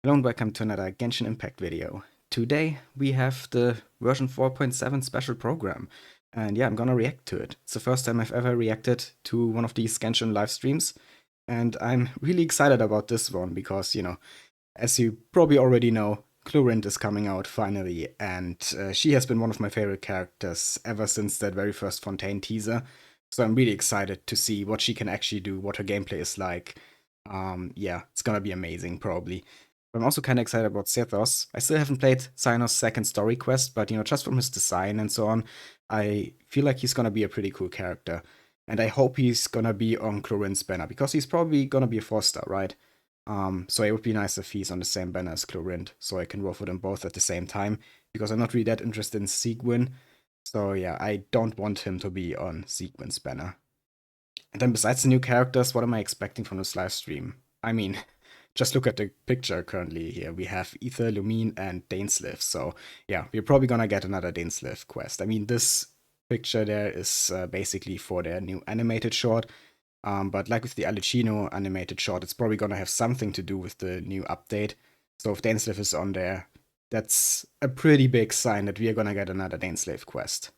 Hello and welcome to another Genshin Impact video. Today we have the version 4.7 special program, and yeah, I'm gonna react to it. It's the first time I've ever reacted to one of these Genshin live streams, and I'm really excited about this one because, as you probably already know, Clorinde is coming out finally, and she has been one of my favorite characters ever since that very first Fontaine teaser. So I'm really excited to see what she can actually do, what her gameplay is like. Yeah, it's gonna be amazing, probably. I'm also kind of excited about Sethos. I still haven't played Cyno's second story quest, but just from his design and so on, I feel like he's gonna be a pretty cool character. And I hope he's gonna be on Clorinde's banner, because he's probably gonna be a 4-star, right? So it would be nice if he's on the same banner as Clorinde, so I can roll for them both at the same time, because I'm not really that interested in Sigewinne. So yeah, I don't want him to be on Sigewinne's banner. And then besides the new characters, what am I expecting from this live stream? I mean, just look at the picture currently here. We have Ether, Lumine, and Dainsleif. So yeah, we're probably gonna get another Dainsleif quest. I mean, this picture there is basically for their new animated short. But like with the Alicino animated short, it's probably gonna have something to do with the new update. So if Dainsleif is on there, that's a pretty big sign that we are gonna get another Dainsleif quest.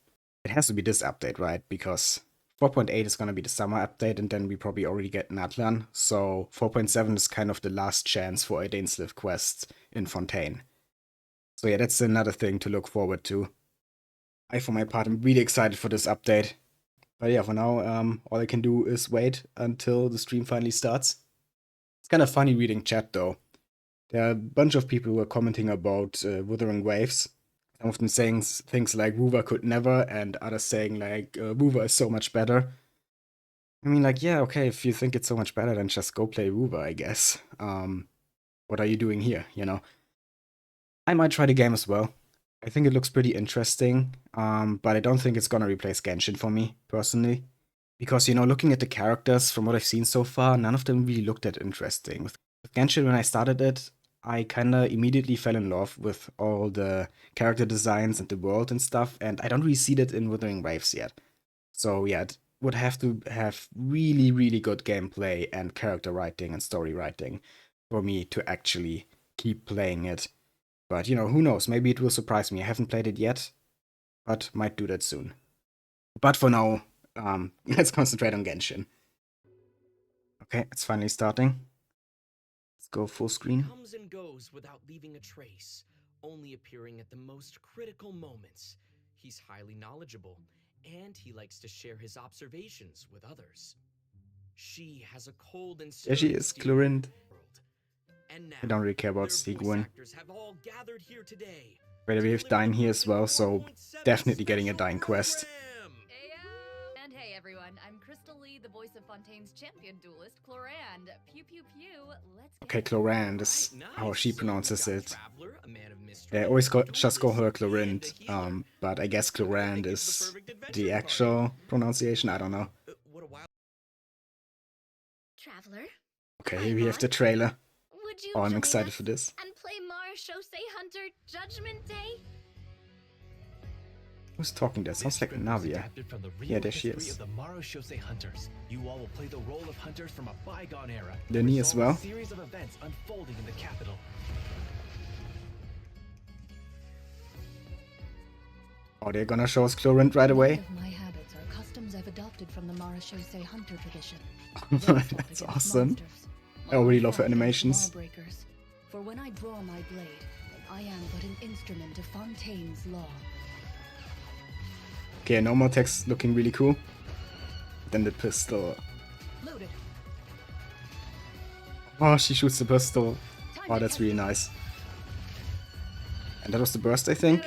It has to be this update, right? Because 4.8 is going to be the summer update, and then we probably already get Natlan, so 4.7 is kind of the last chance for a Dainsleif quest in Fontaine. So yeah, that's another thing to look forward to. I, for my part, am really excited for this update. But yeah, for now, all I can do is wait until the stream finally starts. It's kind of funny reading chat, though. There are a bunch of people who are commenting about Wuthering Waves. Some of them saying things like Woover could never, and others saying like Woover is so much better. I mean, like, yeah, okay, if you think it's so much better, then just go play Woover, I guess. What are you doing here, I might try the game as well. I think it looks pretty interesting, but I don't think it's gonna replace Genshin for me, personally. Because, looking at the characters from what I've seen so far, none of them really looked that interesting. With Genshin, when I started it, I kinda immediately fell in love with all the character designs and the world and stuff, and I don't really see that in Wuthering Waves yet. So yeah, it would have to have really, really good gameplay and character writing and story writing for me to actually keep playing it. But who knows? Maybe it will surprise me. I haven't played it yet, but might do that soon. But for now, let's concentrate on Genshin. Okay, it's finally starting. Let's go full screen. Comes and goes without leaving a trace, only appearing at the most critical moments. He's highly knowledgeable, and he likes to share his observations with others. She has a cold and There she is, Clorinde. world. And now, I don't really care about their voice Sigewinne. actors have all gathered here today. But we have Dyne here as well, so definitely getting a Dyne quest. Ayo! And hey everyone, I'm Crystal Lee, the voice of Fontaine's champion duelist, Clorinde. Pew pew pew, let's get Okay, Clorinde is how she pronounces it. They always just call her Clorinde, but I guess Clorinde is the actual pronunciation, I don't know. Traveler. Okay, here we have the trailer. Would you Oh, I'm join excited us for this. and play Mara Shosei Hunter Judgment Day? Who's talking there? Sounds like Navia. Yeah, there she is. The Shosei Hunters. You all will play the role of hunters from a bygone era. Lenny as well. A series of events unfolding in the capital. Oh, they're gonna show us Clorinde right away? Most of my habits are customs I've adopted from the Mara Shosei hunter tradition. That's awesome. I already love her animations. For when I draw my blade, I am but an instrument of Fontaine's law. Okay, normal text looking really cool. Then the pistol. Loaded. Oh, she shoots the pistol. Oh, that's really nice. And that was the burst, I think.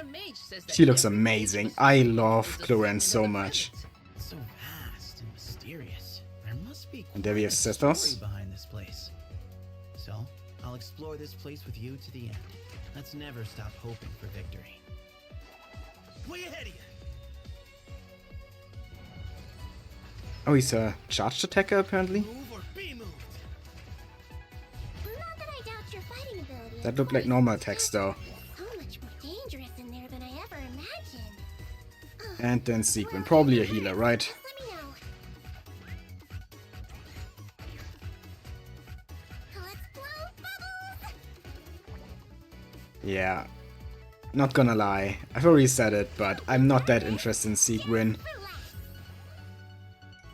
She looks amazing. I love Clorinde so much. So vast and mysterious. There must be And there we have Sethos. behind this place. So, I'll explore this place with you to the end. Let's never stop hoping for victory. Way ahead of you. Oh, he's a charged attacker, apparently. Move or be moved. Not that I doubt your fighting ability. That looked like normal attacks, though. So much more dangerous in there than I ever imagined. And then Sigewinne. Probably a healer, right? Let me know. Let's blow bubbles! Yeah, not gonna lie. I've already said it, but I'm not that interested in Sigewinne.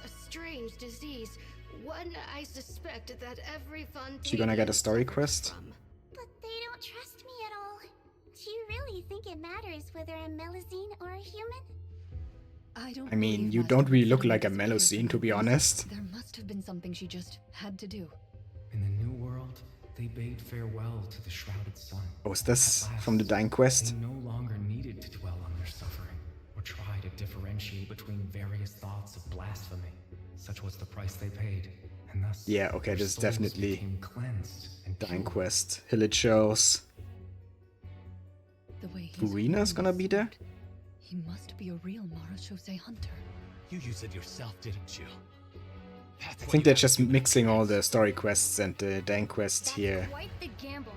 A strange disease. One I suspect that every She gonna get a Fontanian story suffers quest? from. But they don't trust me at all. Do you really think it matters whether I'm Melusine or a human? I mean, you don't really look like a Melusine, to be honest. There must have been something she just had to do. In the new world, they bade farewell to the shrouded sun. Oh, is this At last, from the Dying Quest? They no longer needed to dwell on their suffering, or try to differentiate between various thoughts of blasphemy. Such was the price they paid, and thus Yeah, okay, their this is souls definitely became cleansed and Dying pure. Quest. Hillage The way he's Furina's gonna be there? He must be a real Marachose hunter. You used it yourself, didn't you? I think they're just mixing all the story quests and the Dying Quest here. Quite the gamble.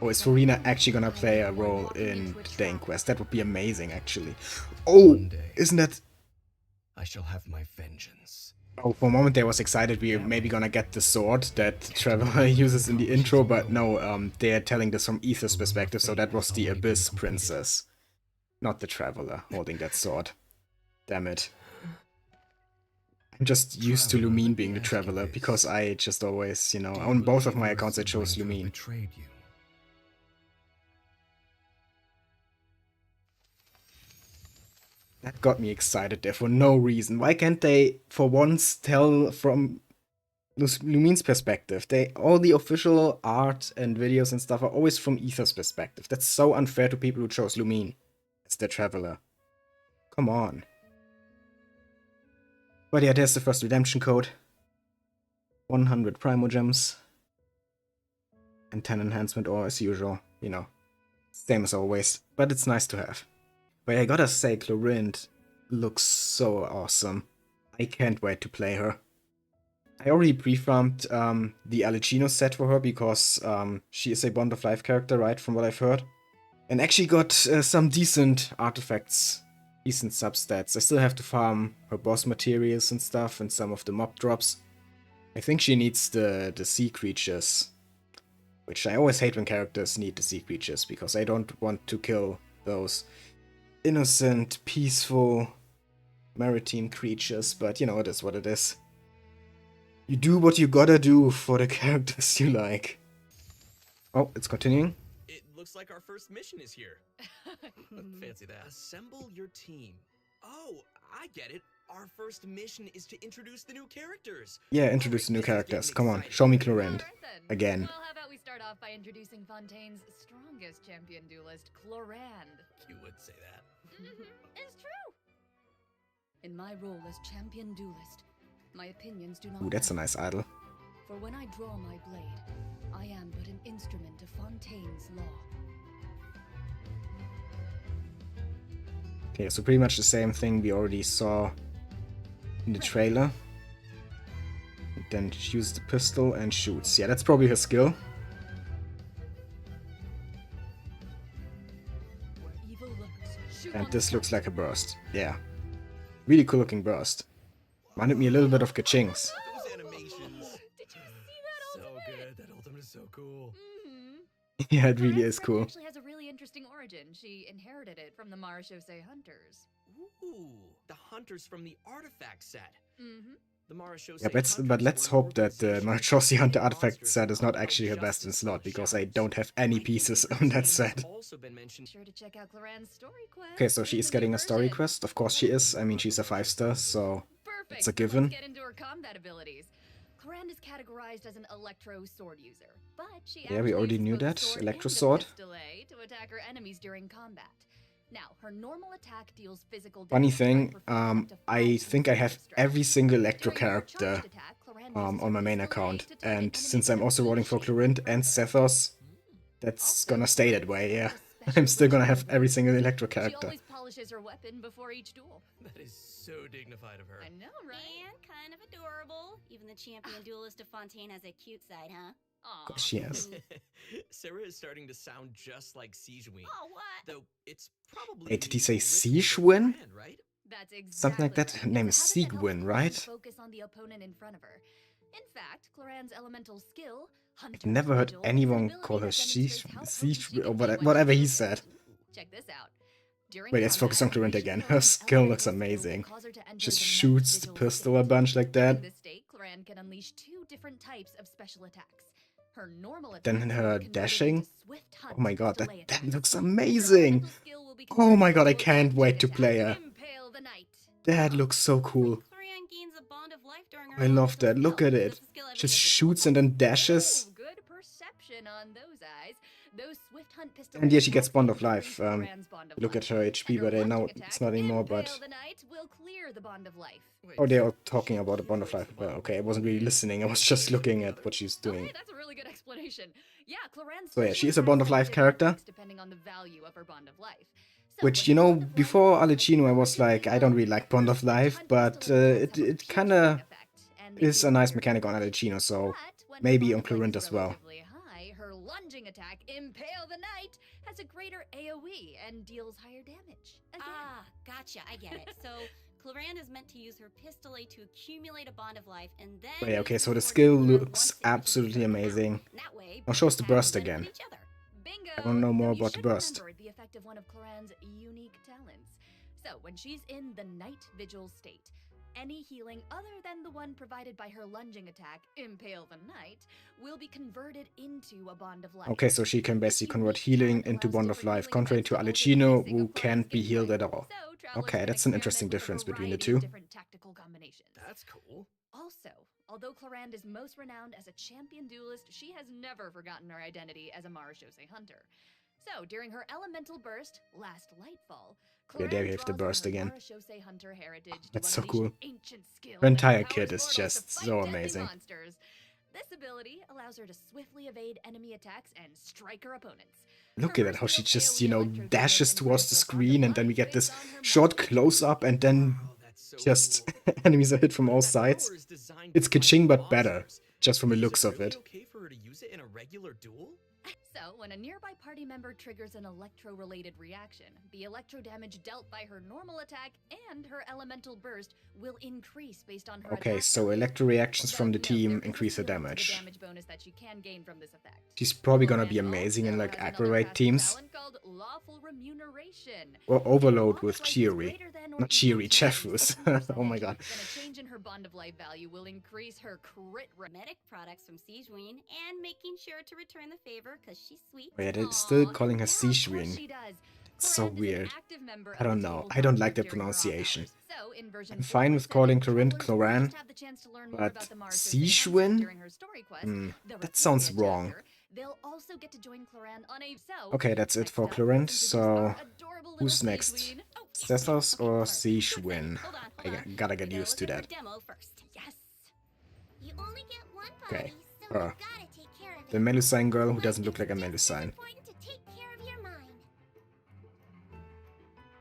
Oh, is Furina actually gonna play a role in the Dying Quest? That would be amazing, actually. Oh, One day. isn't that... I shall have my vengeance. Oh, for a moment I was excited we were maybe gonna get the sword that Traveler uses in the intro, but no, they're telling this from Ether's perspective, so that was the Abyss Princess. Not the Traveler holding that sword. Damn it. I'm just used to Lumine being the Traveler, because I just always, you know, on both of my accounts I chose Lumine. Betrayed you. That got me excited there for no reason. Why can't they, for once, tell from Lumine's perspective? All the official art and videos and stuff are always from Ether's perspective. That's so unfair to people who chose Lumine as their Traveler. Come on. But yeah, there's the first redemption code. 100 Primogems. And 10 enhancement ore as usual. You know, same as always. But it's nice to have. But I gotta say, Clorinde looks so awesome. I can't wait to play her. I already pre-farmed the Alicino set for her because she is a Bond of Life character, right, from what I've heard. And actually got some decent artifacts, decent substats. I still have to farm her boss materials and stuff and some of the mob drops. I think she needs the sea creatures, which I always hate when characters need the sea creatures because I don't want to kill those innocent, peaceful, maritime creatures, but you know, it is what it is. You do what you gotta do for the characters you like. Oh, it's continuing. It looks like our first mission is here. Fancy that. Assemble your team. Oh, I get it. Our first mission is to introduce the new characters. Yeah, introduce the new This is getting characters. Come on, exciting. show me Clorinde. Alright then. Again. Well, how about we start off by introducing Fontaine's strongest champion duelist, Clorinde. You would say that. It's true. In my role as champion duelist, my opinions do not Ooh, that's a nice idol. For when I draw my blade, I am but an instrument of Fontaine's law. Okay, so pretty much the same thing we already saw in the trailer. Then she uses the pistol and shoots. Yeah, that's probably her skill. Where evil lurks, shoot And on this sight. looks like a burst. Yeah. Really cool looking burst. Reminded me a little bit of Kaching's. Those animations. Did you see that So ultimate? good. That ultimate is so cool. Yeah, it really Clorinde's is strength cool. actually has a really interesting origin. She inherited it from the Marachose hunters. Ooh, the hunters from the artifact set. Mm-hmm. The Marachose Yeah, but let's hope that the Marachose Hunter artifact set is not actually her best in slot, because I don't have any pieces on that set. Also been mentioned. Sure to check out Clorinde's story quest. Okay, so she in is the new getting a story version. quest. Of course she is. I mean, she's a 5-star, so Perfect. it's a given. Let's get into her combat abilities. Clorinde is categorized as an electro sword user, but she Yeah, we actually already uses knew both the that. sword Electro and a sword. delay to attack her enemies during combat. Now, her normal attack deals physical Funny damage by thing, performing up to I 5 think I have sensitive strikes. every single Electro During her character charged attack, Clorinde uses on my her main delay account, to target and enemies since I'm with also a rolling for shade Clorinde and purpose. Sethos, that's Also, gonna stay that Clorinde way, yeah. uses a I'm special still gonna version have of every her single weapon. Electro She character. always polishes her weapon before each duel. That is so dignified of her. I know, right? And kind of adorable. Even the champion duelist of Fontaine has a cute side, huh? Aw. Of course she has. Sarah is starting to sound just like Sigewinne. Oh, what? Though it's probably. Hey, did he the say original Sigewinne? Clorinde, right? That's exactly Something like that? right. Her name It's is a habit that helps Sigewinne, Clorinde right? Focus on the opponent in front of her. In fact, Clorinde's elemental skill, Hunter's Never heard vigil anyone is an call her ability that demonstrates how Sheesh potent or she can be whatever when he she's said. Ooh, check this out. During Wait, let's focus on combat, Clorinde again. unleashing Her own skill looks elemental skill will amazing. cause her to enter Just the night shoots the vigil pistol a state. bunch like that. During this state, Clorinde can unleash 2 different types of special attacks. Her normal Then attacks her will be converted dashing. into swift hunt Oh my god, delay that attacks. looks Her amazing! elemental skill will be Oh my converted god, I into a can't wait lunging to attack, play her. Impale the Knight. That looks so cool. Clorinde gains a bond of life during her I love elemental that. Look skill. at Does it. the skill ever Just get shoots disabled? and then dashes. Ooh, good perception on those eyes. Those swift hunt pistols And yeah, she gets also Bond of increase Life. Clorinde's bond of Look life. at her HP, And her but I know lunging it's attack, not anymore, Impale but... the Knight, will clear the bond of life. Oh, they are talking about a Bond of Life. But okay, I wasn't really listening. I was just looking at what she's doing. Okay, that's a really good explanation. Yeah, Clorinde's So yeah, she is a special Bond of Life attacks have character. different effects depending on the value of her bond of life. So Which, when you her know, bond of life before is Alicino I was affected like, by I don't really like Bond of her Life, hunt but pistol attacks have a it kinda effect, and they is do a nice clear mechanic on damage. Alicino, so But when her maybe bond on of life Clorinde is as well. relatively high, her lunging attack, Impale the Knight, has a greater AoE and deals higher damage. Again. Ah, gotcha. I get it. So Clorinde is meant to use her pistol to accumulate a bond of life, and then. Wait, okay, use so her the sword skill to clear looks once it reaches absolutely a certain amazing. amount. That way, Now show us the both burst attacks again. benefit each other. Bingo! I wanna know more Though you about the should burst. remember the effect of one of Clorinde's unique talents. So, when she's in the night vigil state, any healing other than the one provided by her lunging attack, Impale the Knight, will be converted into a bond of life. Okay, so she can This basically convert unique healing talent into allows Bond of different Life, healing contrary effects to to alter the Alicino, pacing who of Clorine's can't be healed gameplay. at all. So, travelers Okay, can that's an experiment interesting with a difference between the variety of two. different tactical combinations. That's cool. Also, although Clorinde is most renowned as a champion duelist, she has never forgotten her identity as a Marechaussee hunter. So, during her elemental burst, Last Lightfall, Yeah, there we have the draws on burst her again. Marechaussee hunter heritage to That's so unleash cool. an ancient skill Her that entire empowers kit is mortals just to fight so deadly amazing. monsters. This ability allows her to swiftly evade enemy attacks and strike her opponents. Look Her at it, how she versatile just, AoE you know, electro dashes damage towards and the grants her a bond of screen, and then we life get this based on her short mortal close-up, and then Wow, that's so just cool. enemies are hit from all That sides. power is designed It's to fight Kaching, but better, monsters. just from the Is looks of really it. okay for her to use it in a regular duel? So, when a nearby party member triggers an electro-related reaction, the electro damage dealt by her normal attack and her elemental burst will increase based on her Okay, attack so value. electro reactions from the Though, note, there team is a increase her ceiling to the damage. damage bonus that she can gain from this effect. She's probably gonna be Clorinde amazing in also like has aggro another raid passive teams. talent called Lawful Remuneration. Or When Overload bond with of life is Cheery. greater than or Not equal Cheery, to Chefus. 50%, Oh my god. then a change in her bond of life value will increase her crit rate. Medic products from Sigewinne and making sure to return the favor because she's sweet. Wait, they're still Aw, calling her yeah, of course Sigewinne. she does. It's so Clorinde is an weird. active member I of don't the know. Table I don't Gauntlet like the during her off pronunciation. hours. So, in version I'm fine with 4.7, calling Clorinde travelers will Cloran, just have the chance to learn more but about the Marechaussee hunter Sigewinne? during her story quest, the That sounds Refugia wrong. chapter. They'll also get to join Clorinde on a Okay, that's it next for up, Clorinde, let's introduce so our adorable little who's next? Sigewinne. Oh, Sethos Okay, or alert. Good thing. Sigewinne? Hold on, I hold on. gotta We get gotta used to look at her that. demo first. yes. You only get one Okay, body, so her. you gotta take care of The it. Melusine girl who But doesn't look it's like a just as Melusine. important to take care of your mind.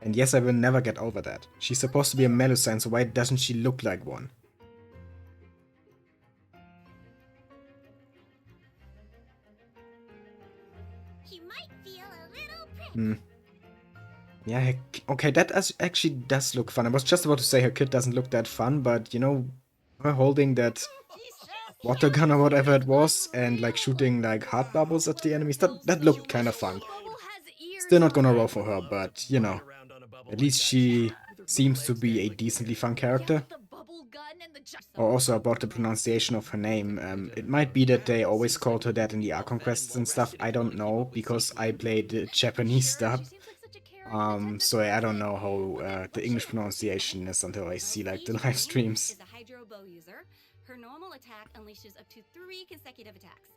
And yes, I will never get over that. She's supposed to be a Melusine, so why doesn't she look like one? He might feel a little prick. Hmm. Yeah, okay, that actually does look fun. I was just about to say her kit doesn't look that fun, but you know, her holding that water gun or whatever it was, and like shooting like heart bubbles at the enemies, that looked kind of fun. Bubble has ears Still not on gonna it. roll for her, but you know, at least she seems to be a decently fun character. Yeah, the bubble gun and the Or also about the pronunciation of her name. It might be that they always called her that in the Archon quests and stuff. I don't know, because I played the Japanese stuff. She seems like such a character. So I don't know how the English pronunciation is until I see like the live streams. Is a Hydro Bow user. Her normal attack unleashes up to 3 consecutive attacks.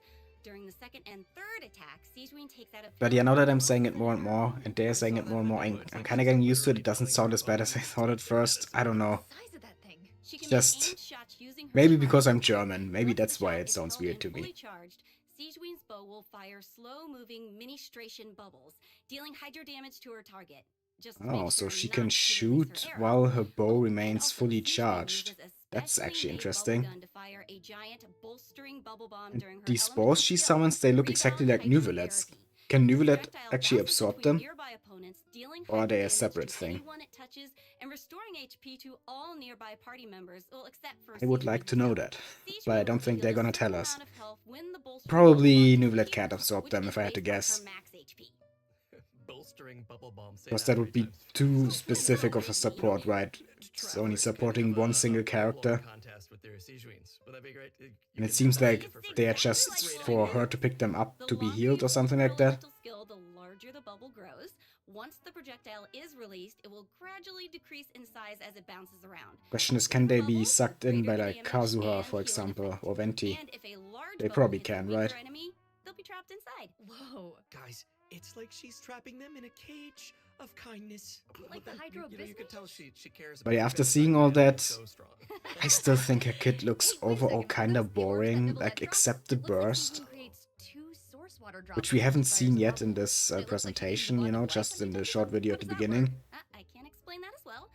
During the second and third attack, Sigewinne takes out a But yeah, now that I'm saying it more and more, and they're saying it more and more, I'm kind of getting used to it. It doesn't sound as bad as I thought at first. I don't know. Size of that thing. She can Just make aimed shots using her maybe charge. because I'm German. Maybe Once the that's why shot it is sounds held weird and to me. fully charged, Sigewinne's bow will fire slow-moving ministration bubbles, dealing hydro damage to her target. Just make Oh, so sure she not can to release shoot her arrow. while her bow Oh, and remains also, fully Sigewinne charged. uses a That's specially actually made interesting. bubble gun to fire a giant bolstering bubble bomb And during her these elemental balls she skill, summons, they look Rebound exactly like Hydro Nuvolets. Therapy. Can The Nuvolet projectile actually bounces absorb between them? nearby opponents, dealing Or are they a hyper damage separate to thing? anyone it touches, and restoring HP to all nearby party members, well, except for I would Sigewinne like to know herself. that, Sigewinne but I will don't think they're regain a gonna tell small us. amount of health when the bolstering Probably bubble bomb Nuvelet is can't used, absorb which them is if I had to based on guess. her max HP. Bolstering bubble bomb. Say Because that would be times. too specific of a support, right? It's only supporting one single character. Contest with their Sigewinnes. Would that be great? You And it can seems tell like me for free. they are Exactly just like for Clorinde. her to pick them up The to be longer healed you or something use like her that. elemental skill, the larger the bubble grows. Once the projectile is released, it will gradually decrease in size as it bounces around. Question is, The can bigger they the be bubble, sucked in by greater the like damage Kazuha, and for healing example, effect. or Venti? And if a large They bubble probably hits a can, weaker right? enemy, they'll be trapped inside. Whoa. Guys, it's like she's trapping them in a cage of kindness. Like the But then, Hydro you can Bismuth? tell she cares But about yeah, her after best seeing friend, all man. that, So strong. I still think her kit looks Wait a overall second, are kinda those the orbs that boring, Nibelette like drops? except the It looks like burst, Sigewinne creates 2 source water droplets which we haven't each fires seen a yet in bubble. this And it looks like she gains presentation, a you bond know, of life just when in she the touches short them. video How at the does that work? beginning. I can't explain that as well.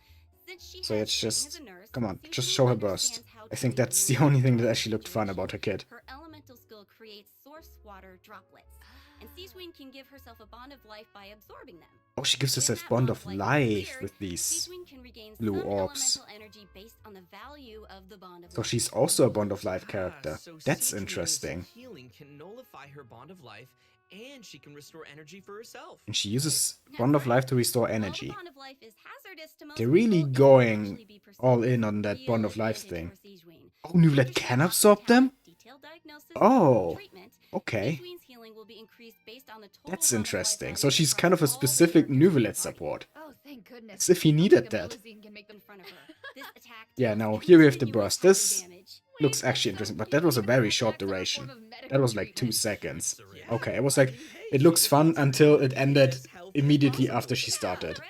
Since she So has it's training as just, a nurse, come on, just Sigewinne show her burst. understands how I to think that's the maneuver only thing in that actually looked fun about her kit. Her elemental skill creates source water droplets, and Sigewinne can give herself a bond of life by absorbing them. Oh, she gives When herself that bond of is life cleared, with these Sigewinne can regain blue some orbs. elemental energy based on the value of the bond of So life. she's also a bond of life Ah, character. so That's Sigewinne's interesting. healing can nullify her bond of life, and she can restore energy for herself. And she uses That's bond of right. life to restore While the energy. bond of life is hazardous to most They're really people, it can going actually be perceived all in as a on that real bond of life advantage thing. for Sigewinne. Oh, Nuvelet After she can unlocks absorb the them? talent, detailed diagnosis, Oh, treatment, okay. Sigewinne's healing will be increased based on the total That's bond of life interesting. value So she's across kind of a all the specific characters in the Nuvelet party. support. Oh, thank goodness. As if he Sounds needed like a that. Melusine can make them In front of her. This attack Yeah, deals now here we have the continuous burst. hyper This damage. looks Wait, actually that's so interesting, but cute. that was a Even very that's short some form duration. of medical That was like 2 treatment. seconds. Yeah. Okay, it was I like, mean, hey, it she looks just fun wants her until to it be ended as healthy as immediately possible. after she started. Right?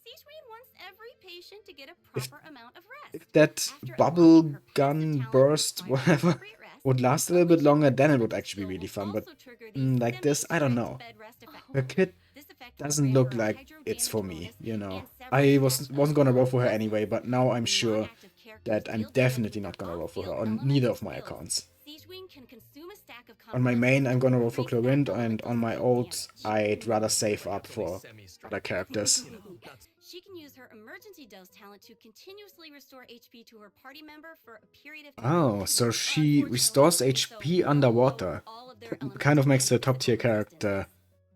Sigewinne wants every patient to get a If- proper amount of rest. If that After bubble unlocking her passive gun talent burst, requiring whatever, appropriate rest, would last a little bit unleashing longer, her then it would elemental actually be skill really will fun, but also trigger the like this, I don't know. semi-strict bed rest effect. her kit This effect will doesn't grant look her a like hydro it's damage for me, bonus you know. and several I stacks of wasn't gonna roll bonus for her levels. anyway, but now I'm When sure non-active characters that I'm wield definitely their not gonna roll for her off-field on neither of elemental my skills, accounts. Sigewinne can consume a stack of On my main, I'm gonna roll for increase that Clorinde, and elemental on my skill ult, damage. I'd rather save up for other characters. You know, that's She can use her emergency dose talent to continuously restore HP to her party member for a period of time. Oh, so she Unfortunately, restores so HP will underwater. lower all of their Kind of elemental makes her a and top tier physical character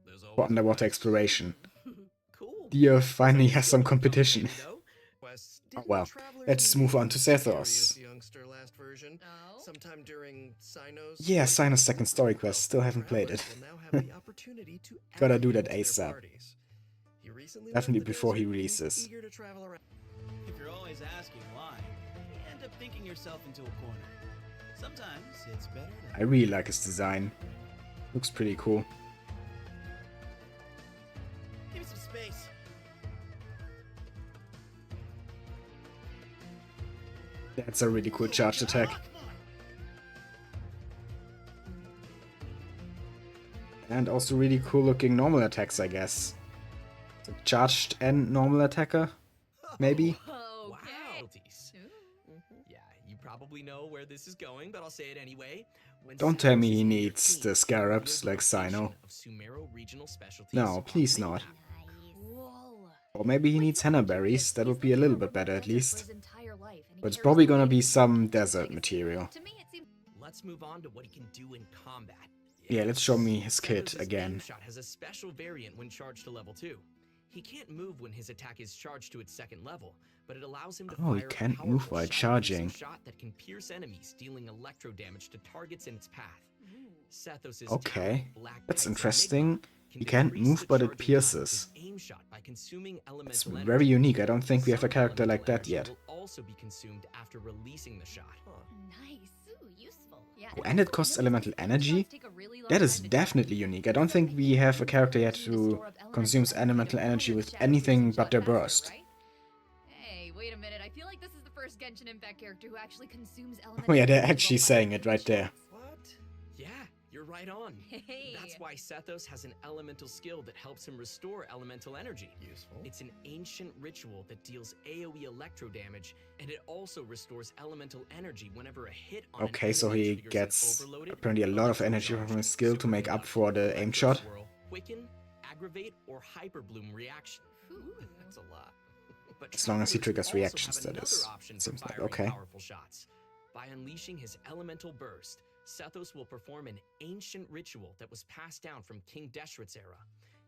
there's for always underwater best. exploration. Cool. The Earth So finally you has still some got competition. though. Quest, Oh didn't well, Travelers let's meet move on to the Sethos. mysterious youngster last version? No. Sometime during Sino's Yeah, first Sinus season? second story quest, still haven't played it. Travelers will now have the opportunity to Gotta add do him that to their ASAP. parties. He recently Definitely left the before he desert and he's releases. eager to travel around. If you're always asking why, you end up thinking yourself into a corner. Sometimes it's better to I really like his design. Looks pretty cool. give me some space. That's a really cool charged attack. Oh, come on. And also really cool looking normal attacks, I guess. So charged and normal attacker? Maybe? Okay. Wow. Yeah, you probably know where this is going, but I'll say it anyway. When Don't tell me Sethos he is in your needs team, the scarabs you're like the location Sino. of Sumeru Regional Specialties No, on please the not. map. Cool. Or maybe he Wait, needs so I'm henna curious, berries, that he's would be a lived in little a bit better remote at desert for least. his entire life, and he But it's cares probably about gonna be making some a desert place. material. To me, it seems Let's move on to what he can do in combat. Yeah, let's show me his Sethos' kit aim again. shot has a special variant when charged to level 2. He can't move when his attack is charged to its second level, but it allows him to Oh, he fire a can't powerful move while charging. shot that can pierce enemies, dealing electro damage to targets in its path. Sethos' Okay, talent, Black that's Knight's interesting. Enigma, He can't decrease move, the but it charging time of pierces. his aim shot by consuming It's elemental very energy. unique. I don't think we have a Some character like elemental that energy yet. will also be consumed after releasing the shot. nice. Ooh, useful. Yeah, Oh, and it also, costs I noticed elemental these aim energy? shots take a really long That is time to definitely charge. unique. I don't So think they we use have a this character yet energy to who store up consumes elemental elemental to energy power with the shadow anything piercing but shot their faster, burst. right? Hey, wait a minute. I feel like this is the first Genshin Impact character who actually consumes Oh elemental yeah, they're energy while actually saying it firing right there. shots. What? Yeah, you're right on. Hey. That's why Sethos has an elemental skill that helps him restore elemental energy. Useful. It's an ancient ritual that deals AoE electro damage, and it also restores elemental energy whenever a hit on Okay, an so enemy he triggers an gets overloaded, apparently a lot of energy from his skill to make up for the aim shot. Quicken, aggravate or hyperbloom reaction. That's a lot. But As long as he travelers triggers will also reactions, have that another is. option for Seems like firing okay. powerful shots. By unleashing his elemental burst, Sethos will perform an ancient ritual that was passed down from King Deshret's era.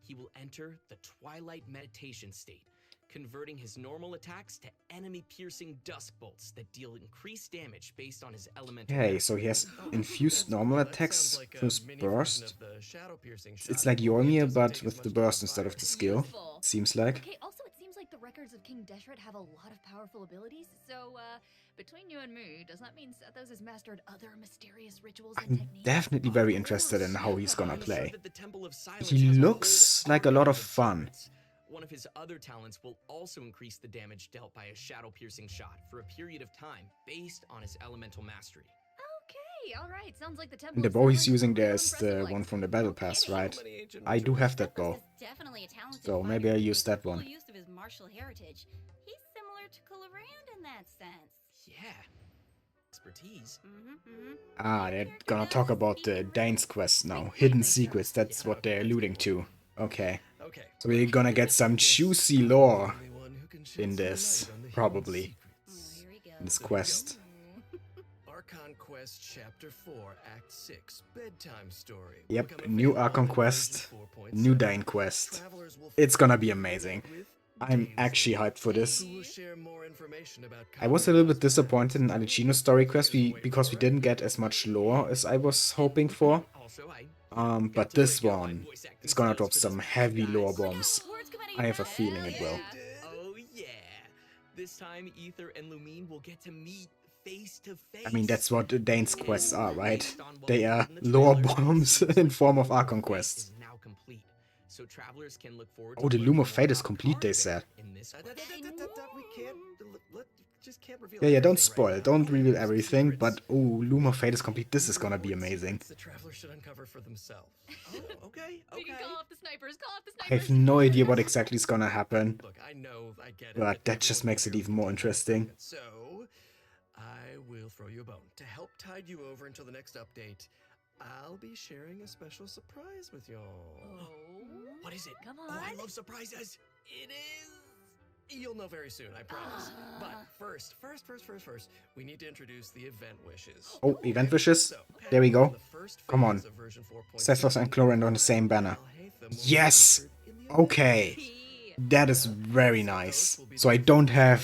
He will enter the Twilight Meditation state, converting his normal attacks to enemy-piercing dusk bolts that deal increased damage based on his elemental. Okay, so he has infused normal attacks through his burst. It's like Yormir, but with the burst instead of the skill. Useful. It seems like. Okay, also it seems like the records of King Deshret have a lot of powerful abilities, so between you and me, does that mean Sethos has mastered other mysterious rituals and I'm techniques? definitely very interested in how he's gonna I'm play. sure that the Temple of Silence He has a looks whole like a lot of archive fun. secrets. One of his other talents will also increase the damage dealt by a shadow-piercing shot for a period of time based on his elemental mastery. Okay, alright, sounds like the temple. And the of bow he's Silence using is there real is the impressive, one like, from the Battle no Pass, kidding. right? I do have that bow. Sethos is definitely a talented So maybe fighter I'll use with that full one. use of his martial heritage. He's similar to Clorinde in that sense. Yeah. Expertise. Ah, they're gonna talk about the Dane's quest now. Hidden secrets, that's what they're alluding to. Okay. Okay. So we're gonna get some juicy lore in this, probably. Here we go. In this quest. Archon Quest Chapter 4, Act 6, Bedtime Story. Yep, new Archon quest, new Dane quest. It's gonna be amazing. I'm actually hyped for this. I was a little bit disappointed in Alicino's story quest because we didn't get as much lore as I was hoping for. But this one is gonna drop some heavy lore bombs. I have a feeling it will. Oh yeah. This time Ether and Lumine will get to meet face to face. I mean, that's what the Dane's quests are, right? They are lore bombs in form of Archon quests. Now complete. So travelers can look forward Oh, to the Loom of learning Fate more is about complete, they Karn said. in this quest. Yeah, don't spoil. Don't reveal everything, but oh, Loom of Fate is complete. This is gonna be amazing. The traveler should uncover for themselves. Oh, okay, We can okay. call off the snipers, call off the I snipers. have no idea what exactly is gonna happen, Look, I know, I get it. but that just makes it even more interesting. So, I will throw you a bone. To help tide you over until the next update, I'll be sharing a special surprise with y'all. What is it? Come Oh, I on. love surprises. It is. You'll know very soon, I promise. But first, we need to introduce the event wishes. Oh, event wishes? So, There we go. the first Come on. phase of version 4.7, Sethos and Clorinde on the same banner. Alhaitham will Yes! be featured in the Okay. That is very nice. So I don't have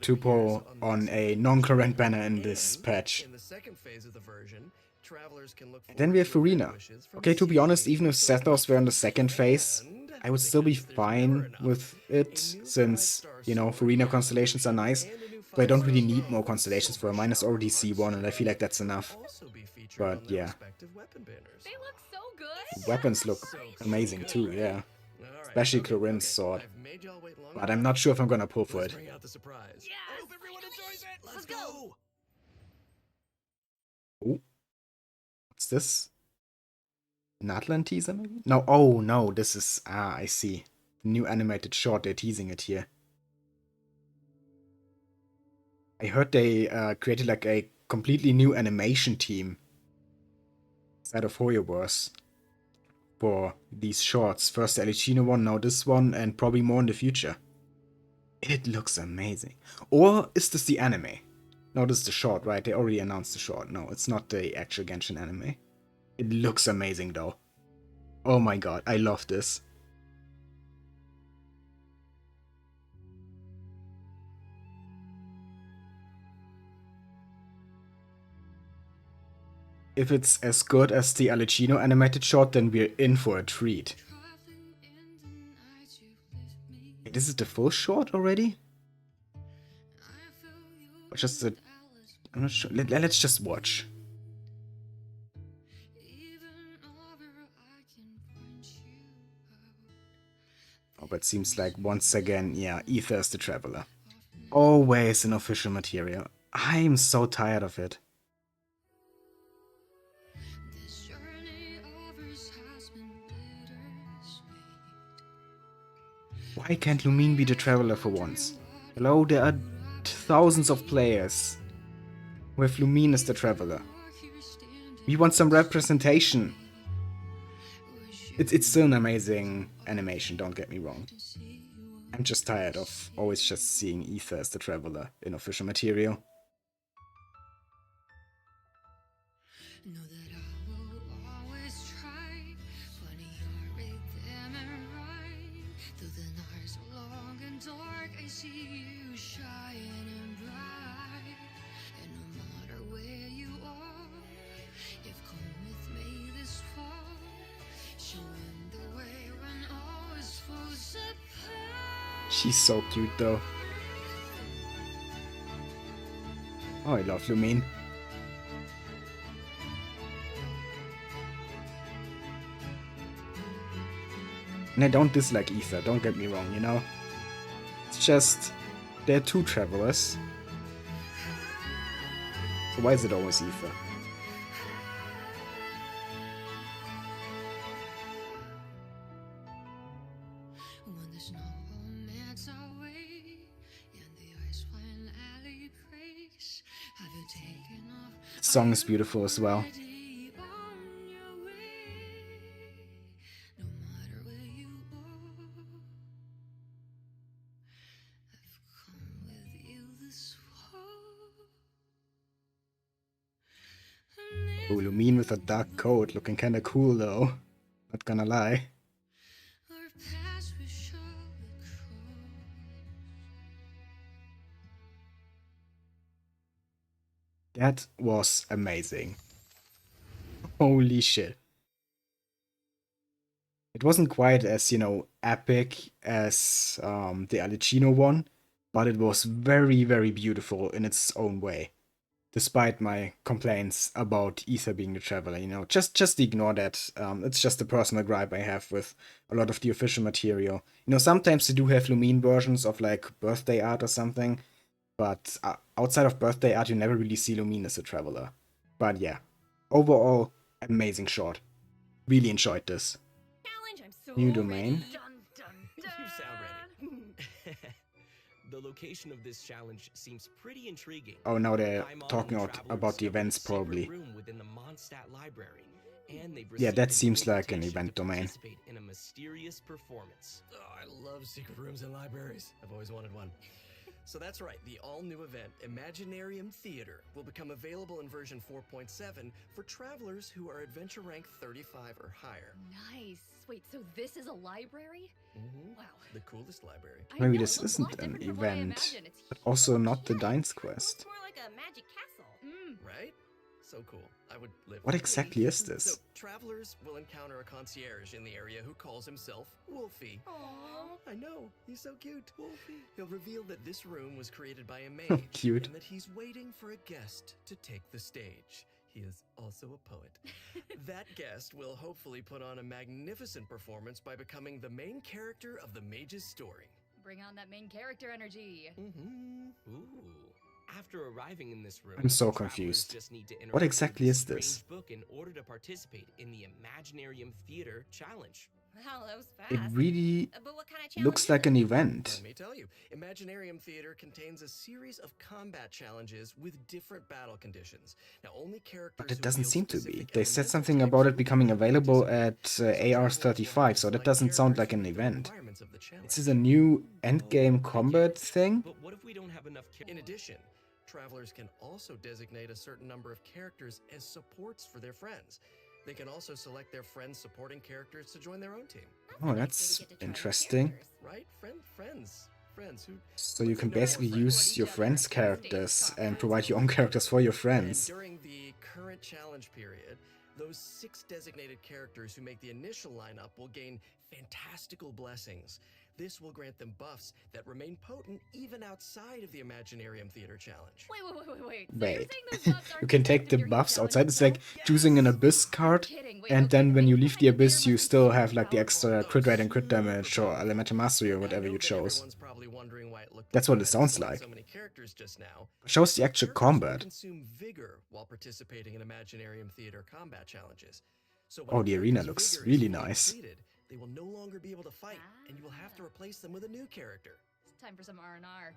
Tupo on a non-current banner in this patch. In the second phase of the version, travelers can look And then we have forward to event Furina. wishes from Okay, to be honest, CA even if Sethos were in the second phase, I would still be fine with it, since, you know, Furina constellations are nice, but I don't really need more constellations for mine is already C1, and I feel like that's enough. also be featured But on their yeah. respective weapon banners. They look so good. Weapons look amazing too, yeah. Alright, Especially okay, Clorinde's okay. sword. I've made y'all wait long But I'm enough. not sure if I'm gonna pull for Let's it. bring out the surprise. Yes! I hope everyone enjoys it. Let's go. Oh. What's this? Natlan teaser maybe? No, oh no, this is... Ah, I see. New animated short, they're teasing it here. I heard they created like a completely new animation team inside of Hoyoverse for these shorts. First the Alicino one, now this one, and probably more in the future. It looks amazing. Or is this the anime? No, this is the short, right? They already announced the short. No, it's not the actual Genshin anime. It looks amazing though. Oh my god, I love this. If it's as good as the Alicino animated short, then we're in for a treat. Wait, this is the full short already? Or just the... I'm not sure. Let's just watch. Oh, but seems like once again, yeah, Ether is the traveler. Always an official material. I'm so tired of it. Why can't Lumine be the traveler for once? Hello, there are thousands of players with Lumine as the traveler. We want some representation. It's still an amazing animation, don't get me wrong. I'm just tired of always just seeing Aether as the Traveler in official material. Know that I will always try, funny you're right there and right. Though the nights are long and dark, I see you shining bright. And no matter where you are, you've come with me this far, showing the way when all is falls apart. She's so cute though. Oh, I love Lumine. And I don't dislike Aether, don't get me wrong, you know? It's just, they're two travelers. So why is it always Aether? When the snow melts away and the ice finally breaks, have you taken off? The song is beautiful as well. Already on your way? No matter where you are, I've come with you this far. Oh, Lumine with a dark coat, looking kinda cool though. Not gonna lie. Our paths will surely cross. That was amazing. Holy shit. It wasn't quite as, you know, epic as the Alicino one, but it was very, very beautiful in its own way. Despite my complaints about Aether being the Traveler, you know, just ignore that. It's just a personal gripe I have with a lot of the official material. You know, sometimes they do have Lumine versions of like birthday art or something, but outside of birthday art, you never really see Lumine as a Traveler. But yeah, overall, amazing short. Really enjoyed this. Challenge, I'm so New domain. ready. Dun, dun, dun. You sound ready. The location of this challenge seems pretty intriguing. Oh, now they're Paimon and talking Traveler about the discovered a events secret probably. room within the Mondstadt library, and they've Yeah, received that an seems like an invitation event to domain. participate in a mysterious performance. Oh, I love secret rooms in libraries. I've always wanted one. So that's right, the all-new event, Imaginarium Theater, will become available in version 4.7 for travelers who are adventure rank 35 or higher. Nice. Wait, so this is a library? Wow. The coolest library. I Maybe know, this it looks a lot isn't an different from what I event, imagined. It's but also not the huge. Dines It quest. looks more like a magic castle. Right? So cool. I would live What there. exactly is So, this? travelers will encounter a concierge in the area who calls himself Wolfie. Aww. I know, he's so cute. Wolfie. He'll reveal that this room was created by a mage. Cute. And that he's waiting for a guest to take the stage. He is also a poet. That guest will hopefully put on a magnificent performance by becoming the main character of the mage's story. Bring on that main character energy. Ooh. After arriving in this room, I'm so travelers confused. just need to What interact with exactly this is this? strange book in order to participate in the Imaginarium Theater challenge. Wow, that was fast. It really But what kind of challenge looks is like it? an Let event. me tell you, Imaginarium Theater contains a series of combat challenges with different battle conditions. Now, only characters But it who doesn't wield seem to be. specific They said elemental something types about it will becoming be able to available participate. at ARs 35, so that doesn't sound like an event. This is a new endgame combat thing? But what if we don't have enough In addition, travelers can also designate a certain number of characters as supports for their friends. They can also select their friends' supporting characters to join their own team. That's a Oh, nice way that's to get to try new interesting. characters. Right? Friends who... So you But can no more basically friends. use your friends' characters and provide your own characters for your And friends. during the current challenge period, those 6 designated characters who make the initial lineup will gain fantastical blessings. This will grant them buffs that remain potent even outside of the Imaginarium Theater challenge. Wait. So you're Wait, saying those buffs you aren't can take effective the during buffs challenge outside. It's like itself? choosing an Abyss card, Kidding. Wait, and okay, then when wait, you what leave kind the of Abyss, theater you must be still super have like the powerful? extra crit rate and crit Super damage or powerful. elemental mastery or And I whatever know you that chose. everyone's probably wondering why it looked That's what it bad sounds displaying like. So many characters just now. Shows the actual Characters will combat. consume vigor while participating in Imaginarium Theater combat challenges. So Oh, when the a arena character's looks vigor is really fully nice. depleted, they will no longer be able to fight, and you will have to replace them with a new character. Time for some R&R.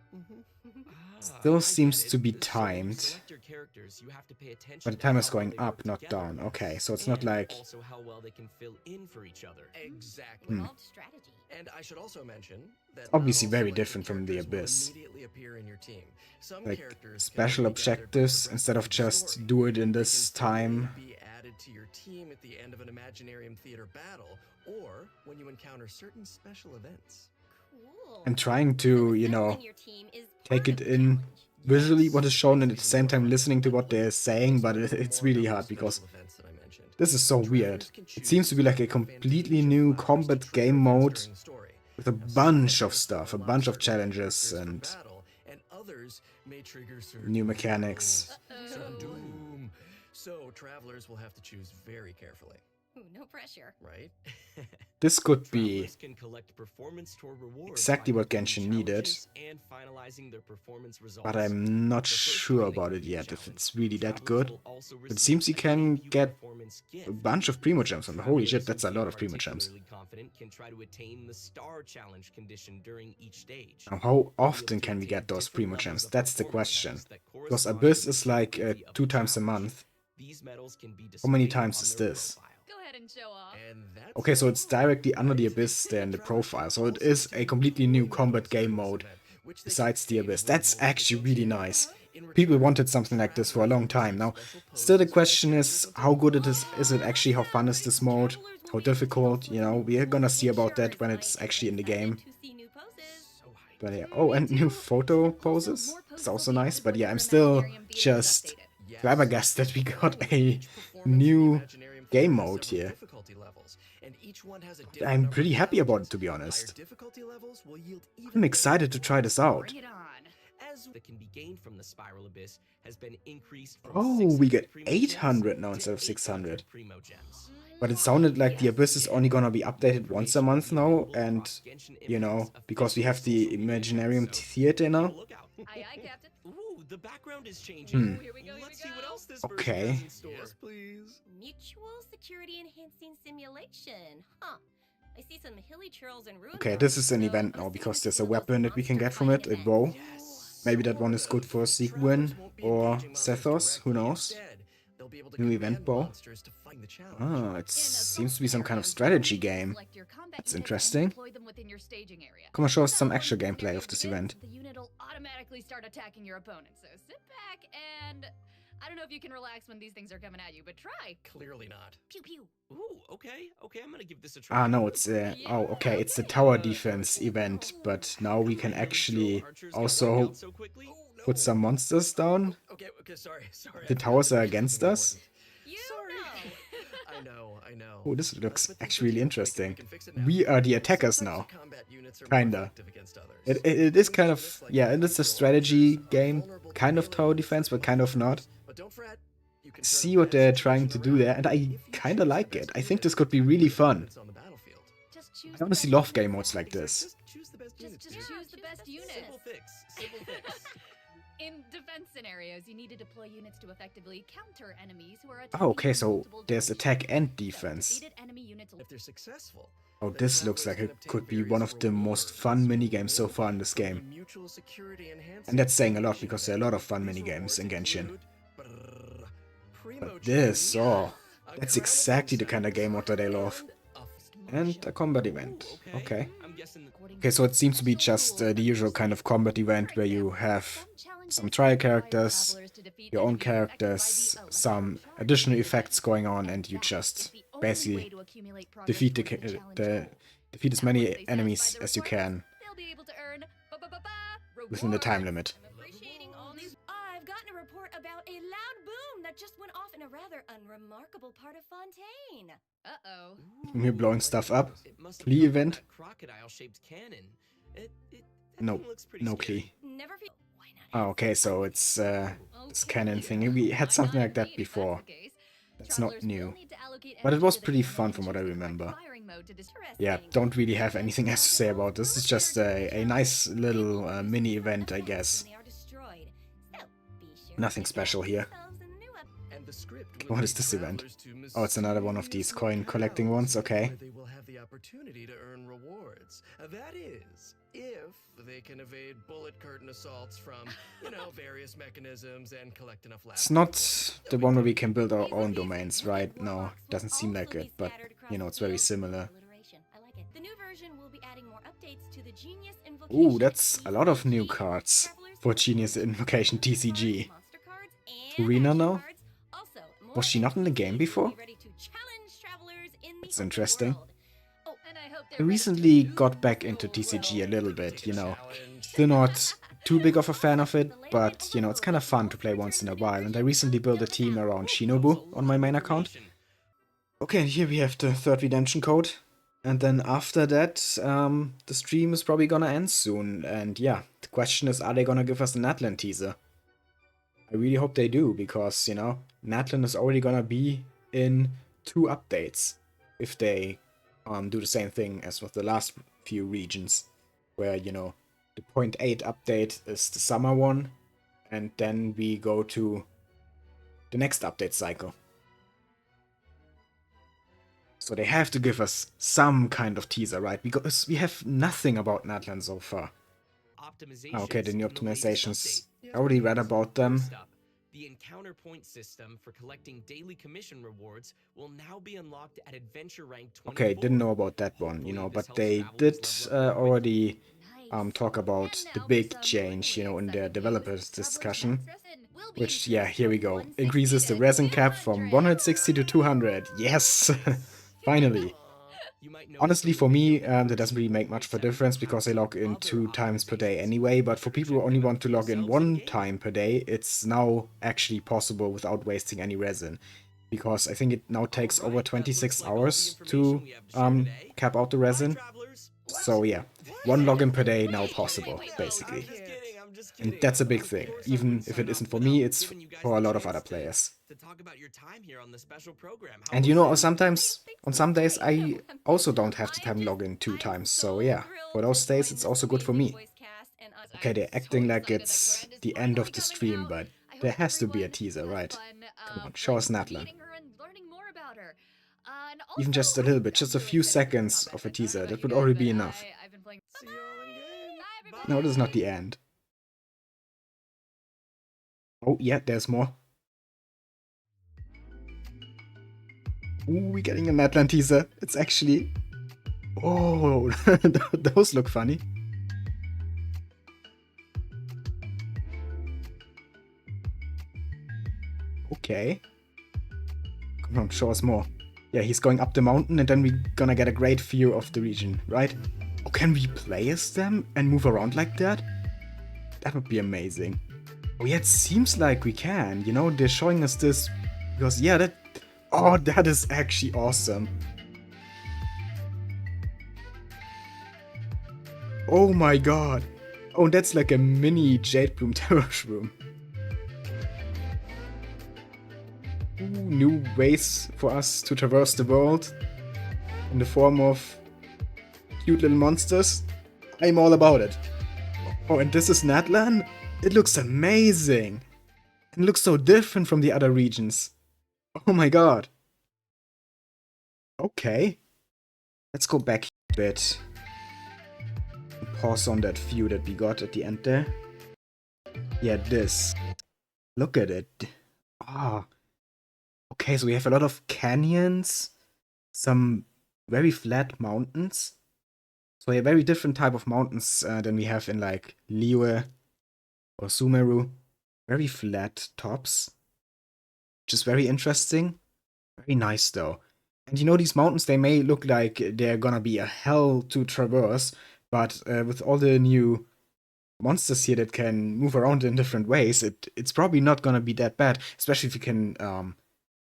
Still seems to be timed. Select your characters, you have to pay attention But the to timer is how well going they up, work not together, down. Okay, so it's not and like... also how well they can fill in for each other. Exactly. Involved strategy. And I should also mention that Obviously not all very selected different from the characters will Abyss. immediately appear in your team. Some Like, characters can special only be gathered by objectives progressing instead of through the just story. do it in They this can only time. be added to your team at the end of an Imaginarium Theater battle, or when you encounter certain special events. Cool. I'm trying to, you know, Assembling your team is take part it of the in challenge. visually what is shown and at the same time listening to what they're saying, but it's really hard because this is so weird. It seems to be like a completely new combat game mode with a bunch of stuff, a bunch of challenges and new mechanics. Doom. So travelers will have to choose very carefully, Ooh, no pressure. right? This could be Travelers can collect performance toward rewards exactly by what completing Genshin needed, challenges and finalizing their performance results. but I'm not The first sure time they about it complete a yet, if challenge, it's really that travelers good. will also It receive seems you a can debut get performance a gift. bunch of primo gems, and holy shit, Travelers that's a who lot feel of primo gems. particularly confident can try to attain the star challenge condition during each stage. Now, how often can we get those primo gems? That's the question. Because Abyss is like 2 times a month. These medals can be How many displayed times on is their this? profile. Go ahead and show off. And that's Okay, so it's directly under the Abyss there in the profile, so it is a completely new combat game mode besides the Abyss. That's actually really nice. People wanted something like this for a long time. Now, still the question is how good it is it actually, how fun is this mode, how difficult, you know, we are gonna see about that when it's actually in the game. But yeah, oh, and new photo poses, it's also nice, but yeah, I'm still just flabbergasted that we got a new game mode here. I'm pretty happy about it, to be honest. I'm excited to try this out. Bring it on. That can be gained from the Spiral Abyss has been increased from Oh, we get 600 primo gems 800 now to instead of 600. 800 primo gems. But it sounded like the Abyss is only gonna be updated once a month now, and, you know, because we have the Imaginarium Theater now. Aye, aye, Captain. Ooh, the background is changing. Here we go, here Let's we see what go. else this version Okay. has in store. Yes, please. Mutual security enhancing simulation. Huh. I see some hilly trails and ruins. Okay, this is an event now, because there's a weapon that we can get from it, a bow. Maybe that one is good for Sigewinne or Sethos, who knows? New event bow. Ah, it seems to be some kind of strategy game. That's interesting. Come on, show us some actual gameplay of this event. The unit will automatically start attacking your opponent. So sit back and I don't know if you can relax when these things are coming at you, but try. Clearly not. Pew pew. Ooh, okay, I'm gonna give this a try. Ah, no, it's oh, okay, it's the tower defense event, but now we can actually also put some monsters down. Okay, sorry. The towers are against us. You know. I know. Oh, this looks actually really interesting. We are the attackers now. Kinda. It is kind of, yeah, it is a strategy game, kind of tower defense, but kind of not. See what they're trying to do there, and I kinda like it. I think this could be really fun. Just choose I honestly love game modes like this. Just choose the best unit. Simple fix. In defense scenarios, you need to deploy units to effectively counter enemies who are Oh, attacking okay, in so multiple there's directions. attack and So, defense. defeated enemy units will- If they're successful, Oh, this looks like it could be one of the most fun minigames so far in this game. And that's saying a lot, because there are a lot of fun minigames in Genshin. But this, oh, that's exactly the kind of game mode that I love. And a combat event. Okay. I'm guessing Okay, so it seems to be just the usual kind of combat event where you have some trial characters, your own characters, some additional effects going on, and you just basically defeat defeat as many enemies as you can They'll be able to earn within the time limit. I'm appreciating all these. I've gotten a report about a loud boom that just went off in a rather unremarkable part of Fontaine. Uh-oh. We're blowing stuff up. it must Klee have event? that crocodile-shaped cannon. That No, thing looks pretty no scary. Klee. Never feel. Why not? Oh, okay, so it's this cannon thing. We had something like that before. That's not new. But it was pretty fun from what I remember. Yeah, don't really have anything else to say about this. It's just a nice little mini event, I guess. When they are destroyed. So, be sure Nothing to special get here. yourselves a new the script What will is lead this event? travelers to Oh, it's another one of these coin collecting ones, okay. where they will have the opportunity to earn rewards. That is, if they can evade bullet curtain assaults from, various mechanisms and collect enough It's laughter not points. the one where we can build our own domains, right? No, doesn't seem like it, but it's very similar. I like it. The new version will be adding more updates to the Genius Ooh, Invocation. that's a lot of new TCG, cards Travelers for can Genius unlock Invocation new TCG. monster cards and Clorinde action now? cards. Also, more Was she not in the game NPCs will before? be ready to challenge travelers in the That's open interesting. world. Oh, And I hope I they're ready to recently do got back into so TCG a well. little bit, Take a challenge. Still not too big of a fan of it, but it's kind of fun to play once in a while, and I recently built a team around Shinobu on my main account. Okay, and here we have the third redemption code, and then after that, the stream is probably gonna end soon, and yeah, the question is, are they gonna give us a Natlan teaser? I really hope they do, because, Natlan is already gonna be in 2 updates, if they do the same thing as with the last few regions, where, the 0.8 update is the summer one, and then we go to the next update cycle. So they have to give us some kind of teaser, right? Because we have nothing about Natlan so far. Okay, the new optimizations. I already read about them. First up, the encounter point system for collecting daily commission rewards will now be unlocked at adventure rank 24. Okay, didn't know about that one, but they did already talk about the big change, in their developers discussion. Which, yeah, here we go. Increases the resin cap from 160 to 200. Yes! Finally. Honestly, for me, that doesn't really make much of a difference because I log in 2 times per day anyway, but for people who only want to log in 1 time per day, it's now actually possible without wasting any resin. Because I think it now takes over 26 hours to cap out the resin. So yeah, 1 login per day now possible, basically. And that's a big thing. Even if it isn't for me, it's for a lot of other players. And sometimes, on some days, I also don't have the time to log in 2 times. So yeah, for those days, it's also good for me. Okay, they're acting like it's the end of the stream, but there has to be a teaser, right? Come on, show us Natlan. Even just a little bit, just a few seconds of a teaser, that would already be enough. No, this is not the end. Oh, yeah, there's more. Ooh, we're getting a Natlan teaser. It's actually... Oh, those look funny. Okay. Come on, show us more. Yeah, he's going up the mountain and then we're gonna get a great view of the region, right? Oh, can we play as them and move around like that? That would be amazing. Oh yeah, it seems like we can, they're showing us this because, yeah, that is actually awesome. Oh my god. Oh, that's like a mini Jade Bloom Terror Shroom. Ooh, new ways for us to traverse the world in the form of cute little monsters. I'm all about it. Oh, and this is Natlan? It looks amazing! It looks so different from the other regions. Oh my god. Okay. Let's go back a bit. Pause on that view that we got at the end there. Yeah, this. Look at it. Ah. Okay, so we have a lot of canyons. Some very flat mountains. So a very different type of mountains than we have in like Liyue or Sumeru. Very flat tops. Which is very interesting. Very nice though. And these mountains, they may look like they're gonna be a hell to traverse, but with all the new monsters here that can move around in different ways, it's probably not gonna be that bad. Especially if you can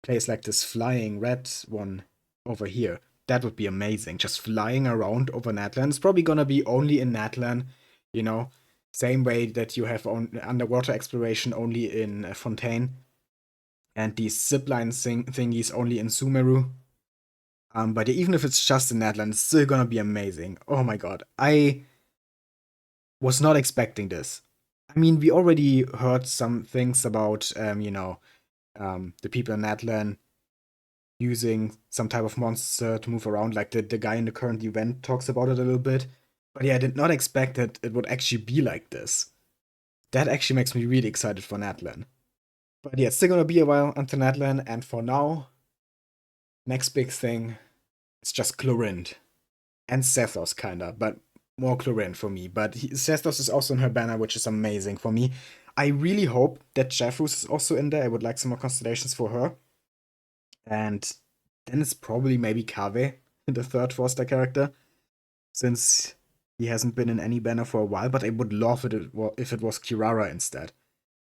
place like this flying red one over here. That would be amazing. Just flying around over Natlan. It's probably gonna be only in Natlan, Same way that you have underwater exploration only in Fontaine. And these zipline thingies only in Sumeru. But even if it's just in Natlan, it's still gonna be amazing. Oh my god. I was not expecting this. I mean, we already heard some things about, the people in Natlan using some type of monster to move around, like the guy in the current event talks about it a little bit. But yeah, I did not expect that it would actually be like this. That actually makes me really excited for Natlan. But yeah, it's still gonna be a while until Natlan, and for now, next big thing is just Clorinde. And Sethos, kinda, but more Clorinde for me. But Sethos is also in her banner, which is amazing for me. I really hope that Sethos is also in there. I would like some more constellations for her. And then it's probably maybe Kave, the third 4-star character, since he hasn't been in any banner for a while, but I would love it if it was Kirara instead.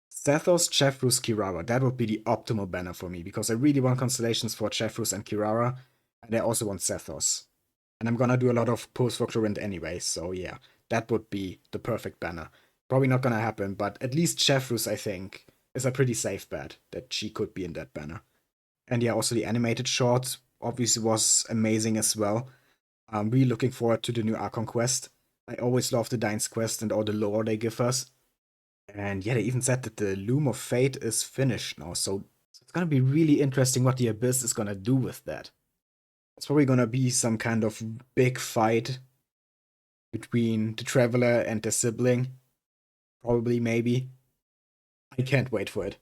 Sethos, Chefrus, Kirara, that would be the optimal banner for me, because I really want constellations for Chefrus and Kirara, and I also want Sethos. And I'm gonna do a lot of pulls for Clorinde anyway, so yeah, that would be the perfect banner. Probably not gonna happen, but at least Chefrus, I think, is a pretty safe bet that she could be in that banner. And yeah, also the animated short obviously was amazing as well. I'm really looking forward to the new Archon quest. I always love the Dine's quest and all the lore they give us. And yeah, they even said that the Loom of Fate is finished now, so it's gonna be really interesting what the Abyss is gonna do with that. It's probably gonna be some kind of big fight between the Traveler and the sibling. Probably, maybe. I can't wait for it.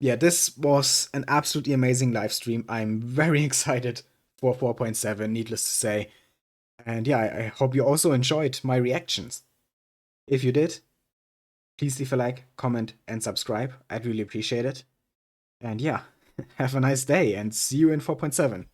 Yeah, this was an absolutely amazing live stream. I'm very excited for 4.7, needless to say. And yeah, I hope you also enjoyed my reactions. If you did, please leave a like, comment, and subscribe. I'd really appreciate it. And yeah, have a nice day and see you in 4.7.